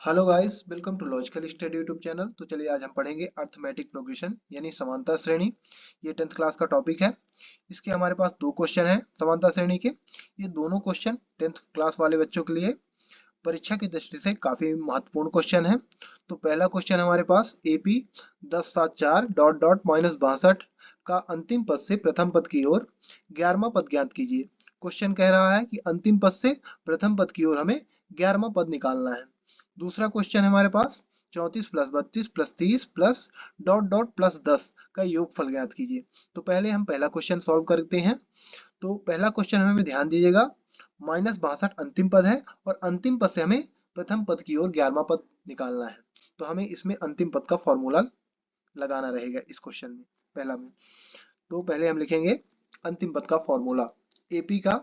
Hello guys, welcome to logical study YouTube channel. तो चलिए आज हम पढ़ेंगे अर्थमेटिक प्रोग्रेशन यानी समांतर श्रेणी। ये 10th क्लास का टॉपिक है। इसके हमारे पास दो क्वेश्चन हैं समांतर श्रेणी के। ये दोनों क्वेश्चन 10th क्लास वाले बच्चों के लिए परीक्षा की दृष्टि से काफी महत्वपूर्ण क्वेश्चन है। तो पहला क्वेश्चन हमारे पास एपी 1074 डॉट डॉट माइनस 62 का अंतिम पद से प्रथम पद की ओर 11वां पद ज्ञात कीजिए। क्वेश्चन कह रहा है कि अंतिम पद से प्रथम पद की ओर हमें 11वां पद निकालना है। दूसरा क्वेश्चन हमारे पास 34 plus 32 plus 30 plus dot dot plus 10 का योगफल ज्ञात कीजिए। तो पहले हम पहला क्वेश्चन सॉल्व करते हैं। तो पहला क्वेश्चन हमें ध्यान दीजिएगा, माइनस 62 अंतिम पद है और अंतिम पद से हमें प्रथम पद की ओर 11वां पद निकालना है। तो हमें इसमें अंतिम पद का फॉर्मूला लगाना रहेगा इस क्वेश्चन में, पहला में। तो पहले हम लिखेंगे अंतिम पद का फॉर्मूला। एपी का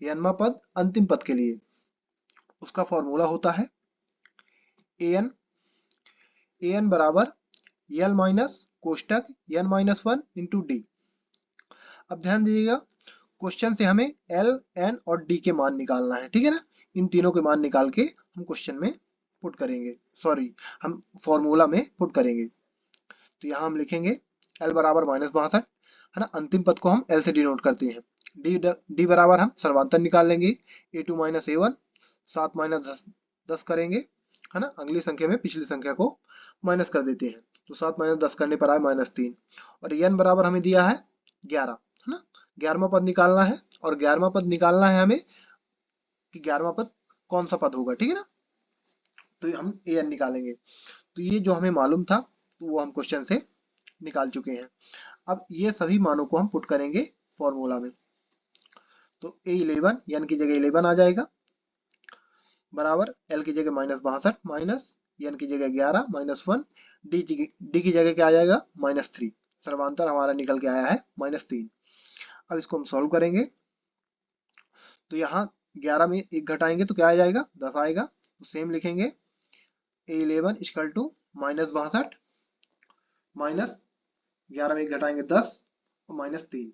n वां पद अंतिम पद के लिए उसका फॉर्मूला होता है an बराबर यल माइनस कोष्टक n माइनस 1 इंटू डी। अब ध्यान दीजिएगा, क्वेश्चन से हमें एल एन और डी के मान निकालना है, ठीक है ना। इन तीनों के मान निकाल के हम क्वेश्चन में पुट करेंगे, सॉरी हम फॉर्मूला में पुट करेंगे। तो यहाँ हम लिखेंगे एल बराबर माइनस 62 है ना। अंतिम पद को हम एल से डिनोट करते हैं। डी बराबर हम सर्वांतर निकाल लेंगे, ए2 माइनस ए1 7 माइनस 10 करेंगे है ना। अगली संख्या में पिछली संख्या को माइनस कर देते हैं। तो 7 माइनस 10 करने पर आए -3। और एन बराबर हमें दिया है 11 है ना। 11वां पद निकालना है और 11वां पद निकालना है हमें कि 11वां पद कौन सा पद होगा, ठीक है ना। तो हम ए एन निकालेंगे। तो ये जो हमें मालूम था तो वो हम क्वेश्चन से निकाल चुके हैं। अब ये सभी मानों को हम पुट करेंगे फॉर्मूला में। तो ए11 एन की जगह 11 आ जाएगा बराबर एल की जगह -62 माइनस एन की जगह 11 -1 डी की जगह क्या आ जाएगा -3। सर्वांतर हमारा निकल के आया है -3। अब इसको हम सॉल्व करेंगे। तो यहाँ 11 में एक घटाएंगे तो क्या आ जाएगा 10 आएगा। तो सेम लिखेंगे ए11 इक्वल टू -62 माइनस 11 में एक घटाएंगे 10 और -3।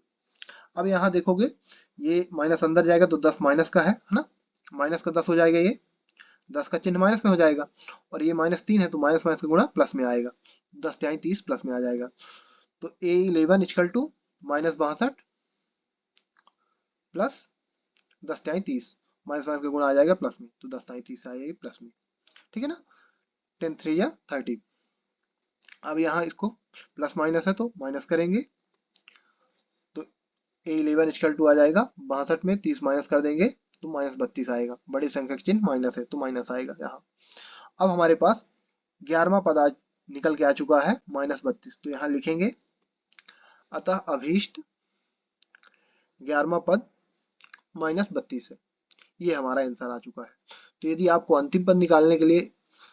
अब यहाँ देखोगे ये माइनस अंदर जाएगा तो 10 माइनस का है ना। माइनस का 10 हो जाएगा, ये 10 का चिन्ह माइनस में हो जाएगा और ये -3 है तो माइनस माइनस का गुणा प्लस में आएगा। 10 तिहाई 30 प्लस में आ जाएगा। तो ए11 इक्वल टू -62 प्लस 10 तिहाई 30, माइनस माइनस का गुणा आ जाएगा प्लस में। तो 10 तिहाई 30 आ जाएगी प्लस में, ठीक है ना। 10 3 या 30। अब यहाँ इसको प्लस माइनस है तो माइनस करेंगे। तो ए11 इक्वल टू आ जाएगा 62 में 30 माइनस कर देंगे तो -32 आएगा। बड़ी संख्या का चिन्ह माइनस है तो माइनस आएगा यहाँ। अब हमारे पास 11वां पद आज निकल के आ चुका है -32। तो यहाँ लिखेंगे अतः अभीष्ट 11वां पद -32 है। ये हमारा आंसर आ चुका है। तो यदि आपको अंतिम पद निकालने के लिए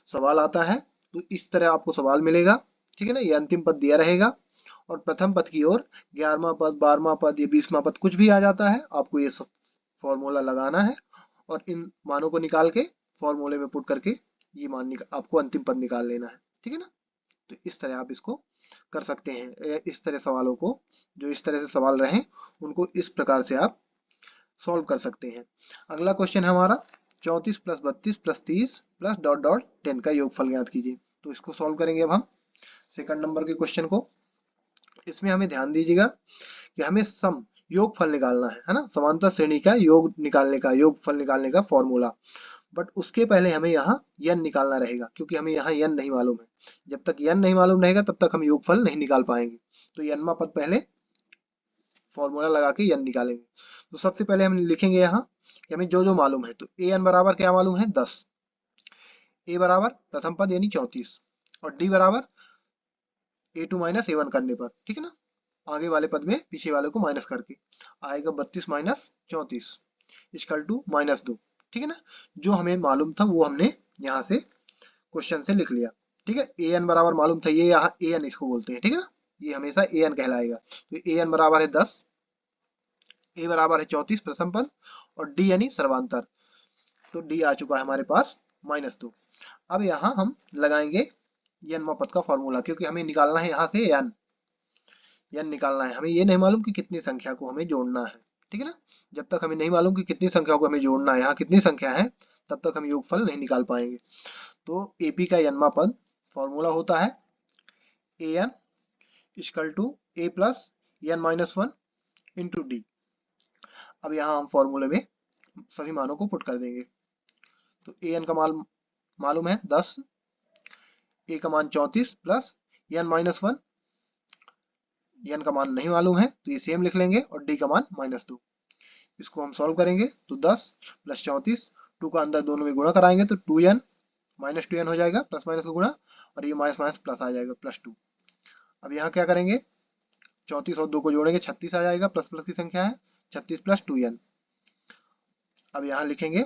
सवाल आता है तो इस तरह आपको सवाल मिलेगा, ठीक है ना। ये अंतिम पद दिया रहेगा और प्रथम पद की ओर 11वां पद 12वां पद या 20वां पद कुछ भी आ जाता है, आपको ये फॉर्मूला लगाना है और इन मानों को निकाल के फॉर्मूले में पुट करके ये मान आपको अंतिम पद निकाल लेना है, ठीक है ना। तो इस तरह आप इसको कर सकते हैं। इस तरह सवालों को, जो इस तरह से सवाल रहे उनको इस प्रकार से आप सॉल्व कर सकते हैं। अगला क्वेश्चन है हमारा 34 plus 32 plus 30 plus dot dot 10 का योगफल ज्ञात कीजिए। तो इसको सॉल्व करेंगे अब हम सेकंड नंबर के क्वेश्चन को। इसमें हमें ध्यान दीजिएगा कि हमें सम योगफल निकालना है ना। समांतर श्रेणी का योग निकालने का, योगफल निकालने का फॉर्मूला। बट उसके पहले हमें यहाँ n निकालना रहेगा क्योंकि हमें यहाँ n नहीं मालूम है। जब तक n नहीं मालूम रहेगा तब तक हम योगफल नहीं निकाल पाएंगे। तो n वां पद पहले फॉर्मूला लगा के n निकालेंगे। तो सबसे पहले हम लिखेंगे यहाँ कि हमें जो जो मालूम है। तो an बराबर क्या मालूम है 10, a बराबर प्रथम पद यानी 34 और d बराबर a2 माइनस a1 करने पर, ठीक है ना। आगे वाले पद में पीछे वाले को माइनस करके आएगा 32 माइनस 34 इक्वल टू -2, ठीक है ना। जो हमें मालूम था वो हमने यहाँ से क्वेश्चन से लिख लिया, ठीक है। ए एन बराबर मालूम था, ये यहाँ ए एन इसको बोलते हैं, ठीक है ना। ये हमेशा ए एन कहलाएगा। तो ए एन बराबर है 10, ए बराबर है 34 प्रथम पद और डी यानी सर्वांतर। तो डी आ चुका है हमारे पास -2। अब यहाँ हम लगाएंगे n पद का फॉर्मूला क्योंकि हमें निकालना है यहाँ से n निकालना है। हमें ये नहीं मालूम कि कितनी संख्या को हमें जोड़ना है, ठीक है ना। जब तक हमें नहीं मालूम कि कितनी संख्या को हमें जोड़ना है, यहाँ कितनी संख्या है, तब तक हम योगफल नहीं निकाल पाएंगे। तो AP का nवां पद फॉर्मूला होता है an equal to a plus n minus 1 into D. अब यहाँ हम फॉर्मूले में सभी मानों को पुट कर देंगे। तो an का मान मालूम है 10, a का मान 34 प्लस n माइनस 1, n का मान नहीं मालूम है तो ये सेम लिख लेंगे, और d का मान -2। इसको हम सॉल्व करेंगे तो 10 प्लस 34, 2 का अंदर दोनों में गुणा कराएंगे तो 2n माइनस 2n हो जाएगा, प्लस माइनस का गुणा, और ये माइनस माइनस प्लस आ जाएगा +2। अब यहाँ क्या करेंगे, 34 और 2 को जोड़ेंगे 36 आ जाएगा, प्लस प्लस की संख्या है 36 प्लस 2n। अब यहाँ लिखेंगे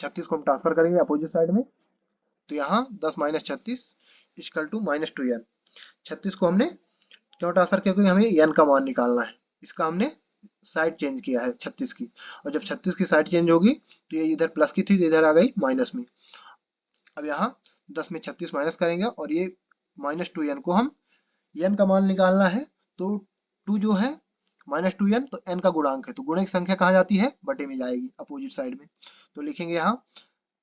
36 को हम ट्रांसफर करेंगे अपोजिट साइड में, तो यहाँ 10 माइनस 36 इक्वल टू -2n। 36 को हमने क्यों ट्रांसफर किया, क्योंकि हमें n का मान निकालना है, इसका हमने साइड चेंज किया है 36 की, और जब 36 की साइड चेंज होगी तो ये इधर प्लस की थी तो इधर आ गई माइनस में। अब यहाँ 10 में 36 माइनस करेंगे, और ये -2n को हम n का मान निकालना है, तो 2 जो है -2n तो n का गुणांक है, तो गुणे की संख्या कहाँ जाती है, बटे में जाएगी अपोजिट साइड में। तो लिखेंगे यहाँ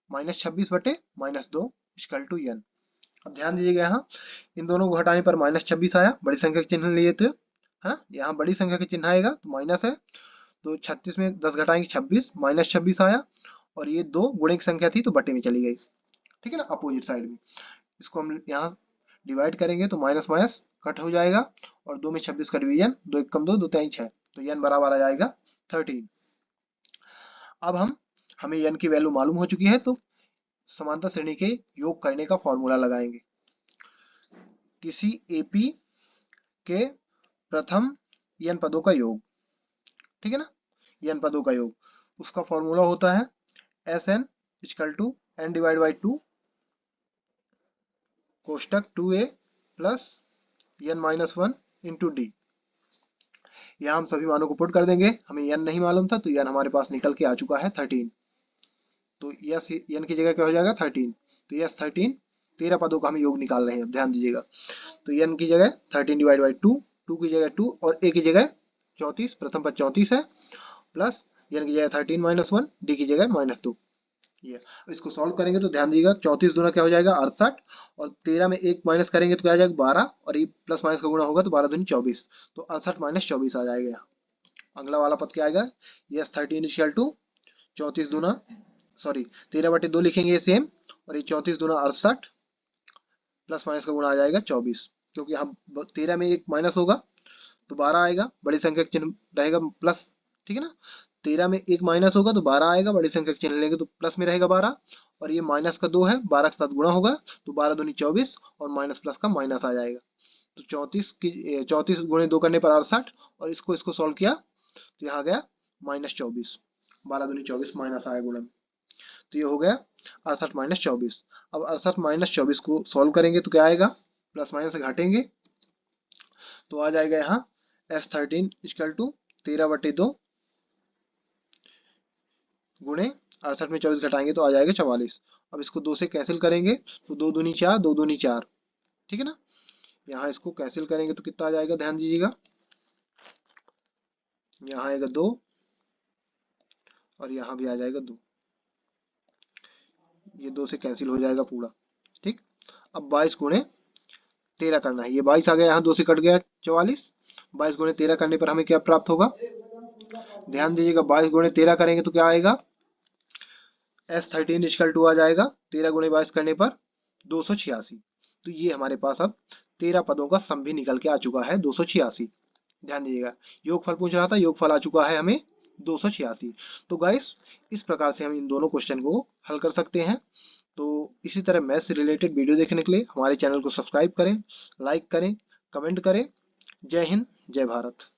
-26 बटे -2 इक्वल टू n। अब ध्यान दीजिएगा यहाँ इन दोनों को हटाने पर -26 आया, बड़ी संख्या के चिन्ह लिए थे, है ना, यहाँ बड़ी संख्या के चिन्ह आएगा तो माइनस है, तो 36 में 10 घटाएंगे 26, -26 आया, और ये 2 गुणे की संख्या थी तो बटे में चली गई, ठीक है ना, अपोजिट साइड में। इसको हम यहाँ डिवाइड करेंगे तो माइनस माइनस कट हो जाएगा, और 2 में 26 का डिवीजन, 2 1 2, 2 3 6, तो n बराबर आ जाएगा 13। अब हमें n की वैल्यू मालूम हो चुकी है, तो समांतर श्रेणी के योग करने का फॉर्मूला लगाएंगे। किसी AP के प्रथम n पदों का योग, ठीक है ना, n पदों का योग, उसका फॉर्मूला होता है Sn equal to n divide by 2 कोष्टक 2a plus n minus 1 into D. यहाँ हम सभी मानों को पुट कर देंगे, हमें n नहीं मालूम था तो n हमारे पास निकल के आ चुका है 13, तो यस n की जगह क्या हो जाएगा 13, तो यस 13, 13 पदों का हम योग निकाल रहे हैं, ध्यान दीजिएगा। तो n की जगह 13 डिवाइड बाई 2, 2 की जगह 2 और a की जगह 34, प्रथम पद 34 है, प्लस n की जगह 13 माइनस 1, d की जगह -2। ये इसको सॉल्व करेंगे तो ध्यान दीजिएगा 34 दूना क्या हो जाएगा 68, और 13 में 1 माइनस करेंगे तो क्या आ जाएगा 12, और ये प्लस माइनस का गुणा होगा तो 12 दूनी 24, तो 68 माइनस 24 आ जाएगा। अगला वाला पद क्या आएगा, यस 13 इक्वल टू 34 दूना, सॉरी 13 बटे 2 लिखेंगे ये सेम, और ये 34 दूना 68, प्लस माइनस का गुणा आ जाएगा 24, क्योंकि हम 13 में 1 माइनस होगा तो 12 आएगा, बड़ी संख्या का चिन्ह रहेगा प्लस, ठीक है ना, 13 में 1 माइनस होगा तो 12 आएगा, बड़ी संख्या का चिन्ह लेंगे तो प्लस में रहेगा 12, और ये माइनस का 2 है, 12 के साथ गुणा होगा तो 12 दूनी 24, और माइनस प्लस का माइनस आ जाएगा, तो 34 गुणे 2 करने पर 68, और इसको इसको सॉल्व किया तो यहाँ गया -24, 12 दूनी 24 माइनस आया गुणन, तो ये हो गया 68 माइनस 24। अब 68 माइनस 24 को सॉल्व करेंगे तो क्या आएगा, प्लस माइनस से घटेंगे तो आ जाएगा यहाँ S13 इक्वल टू 13 बटे 2 गुणे 68 में 24 घटाएंगे तो आ जाएगा 44। अब इसको 2 से कैंसिल करेंगे तो 2 दूनी 4, 2 दूनी 4, ठीक है ना, यहाँ इसको कैंसिल करेंगे तो कितना आ जाएगा, ध्यान दीजिएगा, यहाँ आएगा 2, और यहाँ भी आ जाएगा 2, ये 2 से कैंसिल हो जाएगा पूरा, ठीक। अब 22 गुणे 13 करना है, ये 22 आ गया, यहाँ 2 से कट गया 44, 22 गुणे 13 करने पर हमें क्या प्राप्त होगा, ध्यान दीजिएगा 22 गुणे 13 करेंगे तो क्या आएगा, S13 इक्वल टू आ जाएगा 13 गुणे 22 करने पर 286। तो ये हमारे पास अब 13 पदों का सम भी निकल के आ चुका है 286। ध्यान दीजिएगा योगफल पूछ रहा था, योगफल आ चुका है हमें 286। तो गाइस इस प्रकार से हम इन दोनों क्वेश्चन को हल कर सकते हैं। तो इसी तरह मैथ से रिलेटेड वीडियो देखने के लिए हमारे चैनल को सब्सक्राइब करें, लाइक करें, कमेंट करें। जय हिंद, जय भारत।